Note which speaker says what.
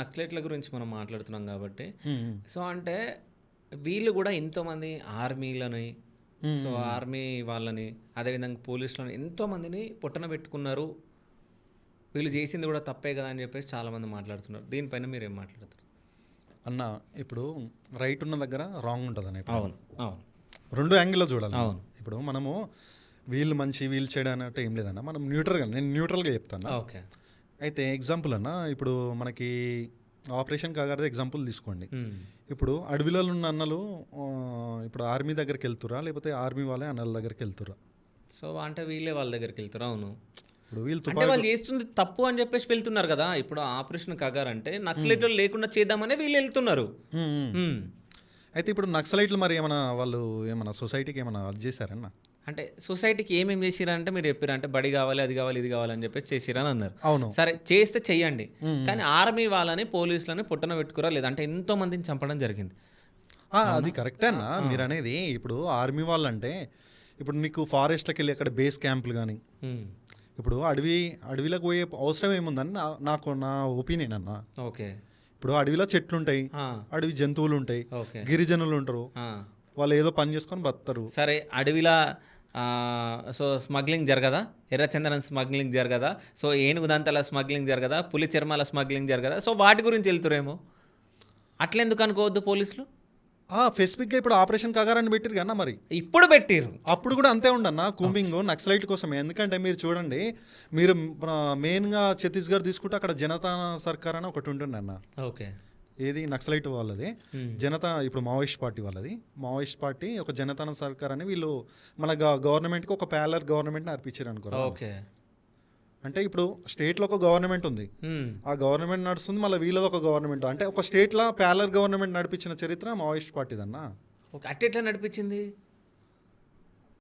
Speaker 1: నక్సలైట్ల గురించి మనం మాట్లాడుతున్నాం కాబట్టి
Speaker 2: హ్మ్.
Speaker 1: సో అంటే వీళ్ళు కూడా ఎంతోమంది ఆర్మీలని
Speaker 2: హ్మ్.
Speaker 1: సో ఆర్మీ వాళ్ళని అదేవిధంగా పోలీసులను ఎంతోమందిని పొట్టన పెట్టుకున్నారు. వీళ్ళు చేసింది కూడా తప్పే కదా అని చెప్పేసి చాలామంది మాట్లాడుతున్నారు. దీనిపైన మీరు ఏం మాట్లాడతారు?
Speaker 2: అన్న ఇప్పుడు రైట్ ఉన్న దగ్గర రాంగ్ ఉంటుంది అన్న.
Speaker 1: అవును అవును
Speaker 2: రెండు యాంగిల్లో చూడాలి.
Speaker 1: అవును.
Speaker 2: ఇప్పుడు మనము వీళ్ళు మంచి వీళ్ళు చెడు అన్నట్టు ఏం లేదన్న. మనం నేను న్యూట్రల్గా చెప్తాను.
Speaker 1: ఓకే.
Speaker 2: అయితే ఎగ్జాంపుల్ అన్న, ఇప్పుడు మనకి ఆపరేషన్ కాగారదే ఎగ్జాంపుల్ తీసుకోండి. ఇప్పుడు అడవిలో ఉన్న అన్నలు ఇప్పుడు ఆర్మీ దగ్గరికి వెళ్తురా, లేకపోతే ఆర్మీ వాళ్ళే అన్నల దగ్గరికి వెళ్తురా?
Speaker 1: సో అంటే వీళ్ళే వాళ్ళ దగ్గరికి వెళ్తారు. అవును.
Speaker 2: ఇప్పుడు వీళ్ళు
Speaker 1: అంటే వాళ్ళు చేస్తుంది తప్పు అని చెప్పేసి వెళ్తున్నారు కదా. ఇప్పుడు ఆపరేషన్ కగారంటే నక్సలైట్లు లేకుండా చేద్దామనే వీళ్ళు వెళ్తున్నారు.
Speaker 2: అయితే ఇప్పుడు నక్సలైట్లు మరి ఏమైనా వాళ్ళు ఏమైనా సొసైటీకి ఏమైనా అది చేశారన్న?
Speaker 1: అంటే సొసైటీకి ఏమేమి చేసిరంటే మీరు చెప్పారంటే బడి కావాలి, అది కావాలి, ఇది కావాలి అని చెప్పేసి చేసిరని అన్నారు.
Speaker 2: అవును.
Speaker 1: సరే చేస్తే చెయ్యండి, కానీ ఆర్మీ వాళ్ళని పోలీసులని పుట్టన పెట్టుకురా లేదంటే ఎంతో మందిని చంపడం జరిగింది.
Speaker 2: అది కరెక్టే అన్న మీరు అనేది. ఇప్పుడు ఆర్మీ వాళ్ళు అంటే ఇప్పుడు నీకు ఫారెస్ట్లోకి వెళ్ళి అక్కడ బేస్ క్యాంపులు కానీ, ఇప్పుడు అడవిలోకి పోయే అవసరం ఏముందని నా ఒపీనియన్ అన్న.
Speaker 1: ఓకే.
Speaker 2: ఇప్పుడు అడవిలో చెట్లు ఉంటాయి, అడవి జంతువులు ఉంటాయి, గిరిజనులు ఉంటారు, వాళ్ళు ఏదో పని చేసుకొని బతారు.
Speaker 1: సరే అడవిలా సో స్మగ్లింగ్ జరగదా? ఎర్రచందనం స్మగ్లింగ్ జరగదా? సో ఏనుగు దంతాల స్మగ్లింగ్ జరగదా? పులి చర్మాల స్మగ్లింగ్ జరగదా? సో వాటి గురించి వెళ్తురేమో. అట్లెందుకు అనుకోవద్దు పోలీసులు?
Speaker 2: స్పెసిఫిక్గా ఇప్పుడు ఆపరేషన్ కగారని పెట్టిరు కన్నా, మరి
Speaker 1: ఇప్పుడు పెట్టిరు.
Speaker 2: అప్పుడు కూడా అంతే ఉండన్న కూంబింగ్ నక్సలైట్ కోసమే. ఎందుకంటే మీరు చూడండి, మీరు మెయిన్గా ఛత్తీస్గఢ్ తీసుకుంటే అక్కడ జనతా సర్కార్ అని ఒకటి ఉంటుండే అన్న.
Speaker 1: ఓకే.
Speaker 2: ఏది నక్సలైట్ వాళ్ళది, జనతా, ఇప్పుడు మావోయిస్ట్ పార్టీ వాళ్ళది. మావోయిస్ట్ పార్టీ ఒక జనతా సర్కార్ అని వీళ్ళు మన గవర్నమెంట్కి ఒక ప్యారలర్ గవర్నమెంట్ని అర్పించారు అనుకో.
Speaker 1: ఓకే.
Speaker 2: అంటే ఇప్పుడు స్టేట్లో ఒక గవర్నమెంట్ ఉంది, ఆ గవర్నమెంట్ నడుస్తుంది, మళ్ళీ వీళ్ళది ఒక గవర్నమెంట్. అంటే ఒక స్టేట్లో ప్యారలర్ గవర్నమెంట్ నడిపించిన చరిత్ర మావోయిస్ట్ పార్టీదన్న.
Speaker 1: ఓకే. అట్టెట్లా నడిపించింది?